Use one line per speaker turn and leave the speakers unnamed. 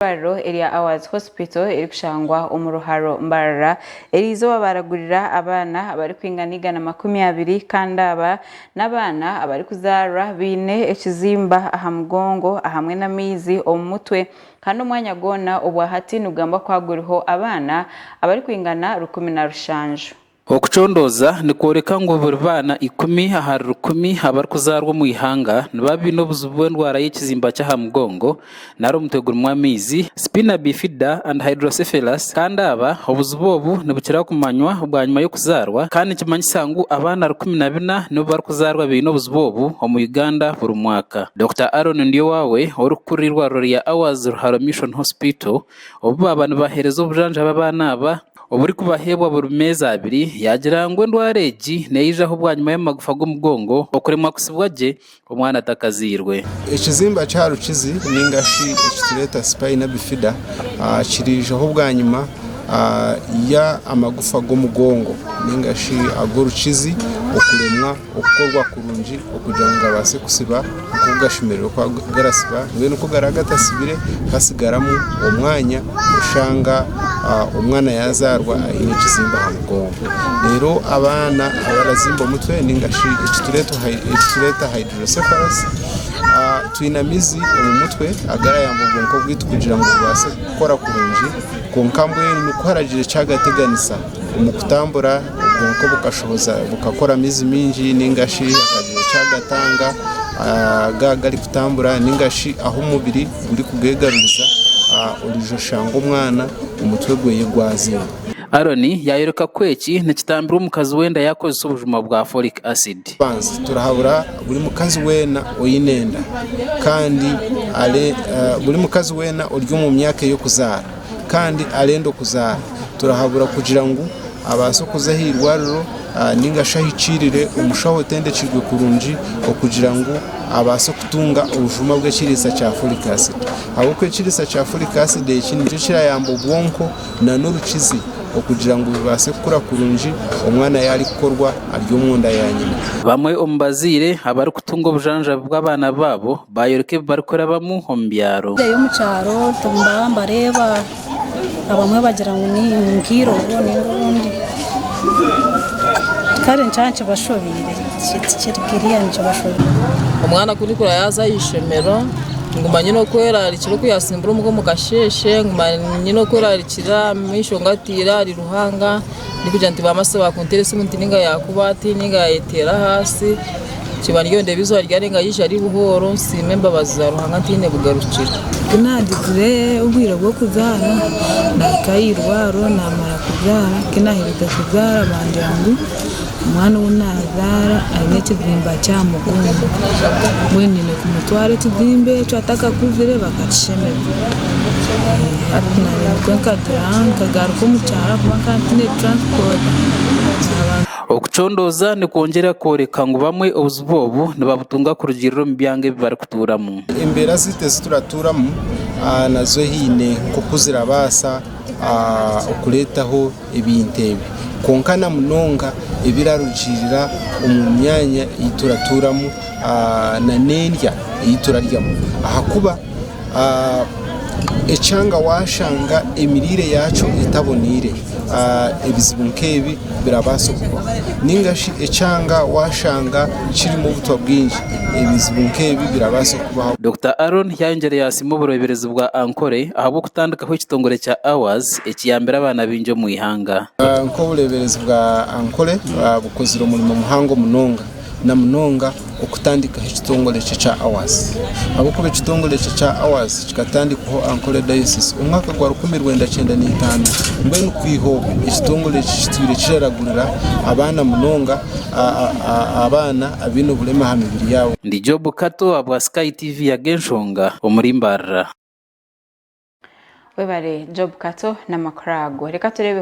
Barro Area Awards Hospital iri kushangwa umuruharo mbarara erizo baragurira abana abari kwinganigana 20 kandi aba n'abana abari kuzara bine ekizimba aha mugongo ahamwe na mizi omutwe kandi umwanya gona obwahati nugamba kwaguriho abana abari kwingana 10 na rushanjo.
Okuchondoza ni koreka ngo buri bana 10 ahari 10 abari kuzarwa mu ihanga nibabi n'obuzubwe ndwara y'ikizimba cya hamugongo naro mutegura mwamizi spina bifida and hydrocephalus kandi aba obuzubobu nibukira kumanywa ubwanyuma yo kuzarwa kandi kimanyisangu abana 14 nibo bari kuzarwa bino obuzubobu mu Uganda buri mwaka. Dr. Aaron Ndiyowawe orukurirwa Roria Awards Ruharo Mission Hospital obu abana baherezo obujanja babana aba oburi kubahebwa buri mezi abiri yagira ngo ndwareji neyijaho bwanyuma y'amagufa g'umugongo okuremwa kusibwaje umwana atakazirwe.
Ekizimba cya rukizi ningashi ekituleta spina bifida kirijeho bwanyuma ya amagufa g'umugongo ningashi agorukizi okuremwa okukorwa kurungi okugira ngo abase kusiba okugashimerero kwa garasiba bene uko garagatasibire hasigaramu omwanya ushanga umwana yazarwa ine kizimba hamugongo. Rero abana abarazimba umutwe ningashi ekituleta hydrocephalus twinamizi umutwe agara yamugongo bwitu kugira ngo base gukora kurungi konkambwe nukoragire cyagateganisa umukutambura ubwonko bukashoboza bukakora mizi minji ningashi akagire cyagatanga gagari kutambura ningashi aho umubiri uri kugegaruriza urijo shanga umwana umutwe gweye gwazi.
Aroni yayeruka kweki nikitambira umukazi wenda yakoze ubujuma bwa folic acid.
Banzi turahabura buri mukazi wena oyinenda kandi ale buri mukazi wena uryo mu myaka yo kuzara kandi alendo kuzara turahabura kugira ngo abaso kuzahirwariro ningashahicirire umushaho tendekirwe kurunji okugira ngo abaso kutunga ubujuma bw'ekirisa cya folic acid. Abo kwekirisa cya folic acid ekindi cyo kirayamba ubwonko na n'urukizi okugira ngo bibase kukura kurunji umwana yari gukorwa aryo munda ya nyina.
Bamwe ombazire abari kutunga obujanja bw'abana babo bayoreke barikora bamu ombyaro
yo mu cyaro tumbamba reba abamwe bagira ngo ni ngiro n'urundi kare ncyanche bashobire kirikiriya nje bashobire
umwana kuri kura yaza yishemero ngumanye no kwera rikiro kuyasimbura umugo mukasheshe ngumanye no kwera rikira mishongatira ari ruhanga ndikugira nti bamase bakonterese umuntu ninga yakubati ninga yetera hasi kibaniyo ndebizo ryarenga yije ari buhoro simemba bazaruhanga ntine bugarukira
kinadikure ubwira bwo kuzara nakayirwaro namara kuzara kinahirita kuzara bandirangu umwana w'unazara aine kizimba cya mugongo mwenine kumutwara kizimbe cyo ataka kuvire bakashemera atunane kwakadranka garuko mucyara kuba kantine transport.
Okuchondoza ni kongera koreka ngo bamwe obuzubobu nibabutunga ku rugiriro mbyange bari kuturamo
imbera ziteze turaturamo nazo hine ko kuzira basa okuletaho ibintebe konkana munonga ibirarujirira umumyanya ituraturamo na nendya ituraryamo ahakuba echanga washanga emirire yacu itabonire ebizibu nkebi birabaso kuba ningashi echanga washanga kirimo butwa bwinji ebizibu nkebi birabaso kuba.
Dr. Aaron yayongereye asimo buroberezi bwa Ankore ahabo kutandikaho ikitongore cya Awards ekiyambera abana binjo mu ihanga
nko buroberezi bwa Ankore bukozira umurimo muhango munonga na munonga okutandika ekitongole cya Awards abo kuba ekitongole cya Awards kikatandikaho Ankole Diocese umwaka gwa 1995 mbene kwiho ekitongole kitwire kiraragurira abana munonga abana abino bulema hamibiri yawo.
Ndi Job Kato abwa Sky TV ya Genshonga umurimbarara
webare Job Kato na Makrago reka turebe